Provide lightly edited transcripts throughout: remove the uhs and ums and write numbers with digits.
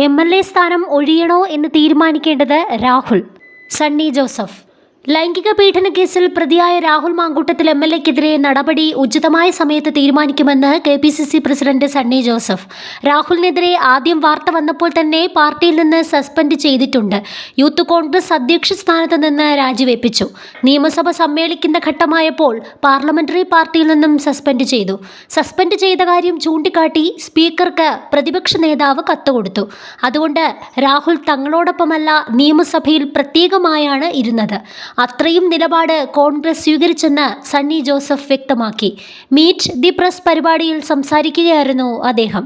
MLA സ്ഥാനം ഒഴിയണോ എന്ന് തീരുമാനിക്കേണ്ടത് രാഹുൽ. സണ്ണി ജോസഫ്. ലൈംഗിക പീഡന കേസിൽ പ്രതിയായ രാഹുൽ മാങ്കൂട്ടത്തിൽ MLAക്കെതിരെ നടപടി ഉചിതമായ സമയത്ത് തീരുമാനിക്കുമെന്ന് KPCC പ്രസിഡന്റ് സണ്ണി ജോസഫ്. രാഹുലിനെതിരെ ആദ്യം വാർത്ത വന്നപ്പോൾ തന്നെ പാർട്ടിയിൽ നിന്ന് സസ്പെൻഡ് ചെയ്തിട്ടുണ്ട്. യൂത്ത് കോൺഗ്രസ് അധ്യക്ഷ സ്ഥാനത്ത് നിന്ന് രാജിവെപ്പിച്ചു. നിയമസഭ സമ്മേളിക്കുന്ന ഘട്ടമായപ്പോൾ പാർലമെന്ററി പാർട്ടിയിൽ നിന്നും സസ്പെൻഡ് ചെയ്തു. സസ്പെൻഡ് ചെയ്ത കാര്യം ചൂണ്ടിക്കാട്ടി സ്പീക്കർക്ക് പ്രതിപക്ഷ നേതാവ് കത്തുകൊടുത്തു. അതുകൊണ്ട് രാഹുൽ തങ്ങളോടൊപ്പമല്ല, നിയമസഭയിൽ പ്രത്യേകമായാണ് ഇരുന്നത്. അത്രയും നിലപാട് കോൺഗ്രസ് സ്വീകരിച്ചെന്ന് സണ്ണി ജോസഫ് വ്യക്തമാക്കി. മീറ്റ് ദി പ്രസ് പരിപാടിയിൽ സംസാരിക്കുകയായിരുന്നു അദ്ദേഹം.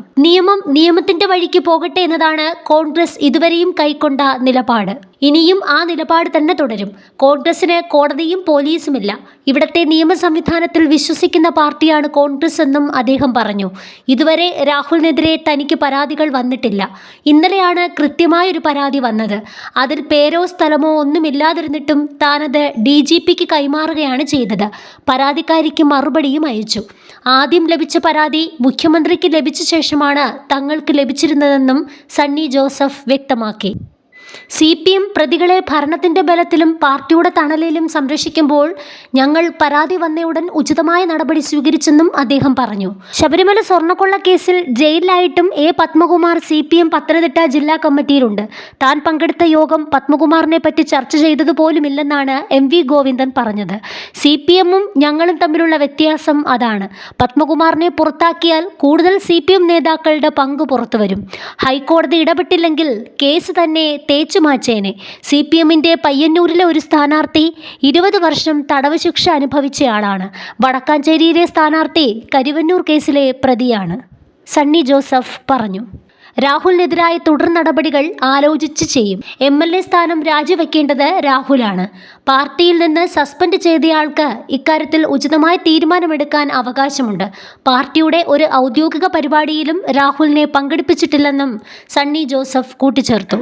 നിയമത്തിന്റെ വഴിക്ക് പോകട്ടെ എന്നതാണ് കോൺഗ്രസ് ഇതുവരെയും കൈക്കൊണ്ട നിലപാട്. ഇനിയും ആ നിലപാട് തന്നെ തുടരും. കോൺഗ്രസിന് കോടതിയും പോലീസുമില്ല. ഇവിടത്തെ നിയമ സംവിധാനത്തിൽ വിശ്വസിക്കുന്ന പാർട്ടിയാണ് കോൺഗ്രസ് എന്നും അദ്ദേഹം പറഞ്ഞു. ഇതുവരെ രാഹുലിനെതിരെ തനിക്ക് പരാതികൾ വന്നിട്ടില്ല. ഇന്നലെയാണ് കൃത്യമായൊരു പരാതി വന്നത്. അതിൽ പേരോ സ്ഥലമോ ഒന്നുമില്ലാതിരുന്നിട്ടും താനത് DGPക്ക് കൈമാറുകയാണ് ചെയ്തത്. പരാതിക്കാരിക്ക് മറുപടിയും അയച്ചു. ആദ്യം ലഭിച്ച പരാതി മുഖ്യമന്ത്രിക്ക് ലഭിച്ച ശേഷമാണ് തങ്ങൾക്ക് ലഭിച്ചിരുന്നതെന്നും സണ്ണി ജോസഫ് വ്യക്തമാക്കി. CPM പ്രതികളെ ഭരണത്തിന്റെ ബലത്തിലും പാർട്ടിയുടെ തണലിലും സംരക്ഷിക്കുമ്പോൾ ഞങ്ങൾ പരാതി വന്നയുടൻ ഉചിതമായ നടപടി സ്വീകരിച്ചെന്നും അദ്ദേഹം പറഞ്ഞു. ശബരിമല സ്വർണ്ണക്കൊള്ള കേസിൽ ജയിലിലായിട്ടും പത്മകുമാർ CPM പത്തനംതിട്ട ജില്ലാ കമ്മിറ്റിയിലുണ്ട്. താൻ പങ്കെടുത്ത യോഗം പത്മകുമാറിനെ പറ്റി ചർച്ച ചെയ്തതുപോലുമില്ലെന്നാണ് MV ഗോവിന്ദൻ പറഞ്ഞത്. CPMഉം ഞങ്ങളും തമ്മിലുള്ള വ്യത്യാസം അതാണ്. പത്മകുമാറിനെ പുറത്താക്കിയാൽ കൂടുതൽ CPM നേതാക്കളുടെ പങ്ക് പുറത്തുവരും. ഹൈക്കോടതി ഇടപെട്ടില്ലെങ്കിൽ കേസ് തന്നെ മാച്ചേനെ. CPMന്റെ പയ്യന്നൂരിലെ ഒരു സ്ഥാനാർത്ഥി 20 വർഷം തടവ് ശിക്ഷ അനുഭവിച്ചയാളാണ്. വടക്കാഞ്ചേരിയിലെ സ്ഥാനാർത്ഥി കരുവന്നൂർ കേസിലെ പ്രതിയാണ്. സണ്ണി ജോസഫ് പറഞ്ഞു. രാഹുലിനെതിരായ തുടർ നടപടികൾ ആലോചിച്ച് ചെയ്യും. MLA സ്ഥാനം രാജിവെക്കേണ്ടത് രാഹുലാണ്. പാർട്ടിയിൽ നിന്ന് സസ്പെൻഡ് ചെയ്തയാൾക്ക് ഇക്കാര്യത്തിൽ ഉചിതമായ തീരുമാനമെടുക്കാൻ അവകാശമുണ്ട്. പാർട്ടിയുടെ ഒരു ഔദ്യോഗിക പരിപാടിയിലും രാഹുലിനെ പങ്കെടുപ്പിച്ചിട്ടില്ലെന്നും സണ്ണി ജോസഫ് കൂട്ടിച്ചേർത്തു.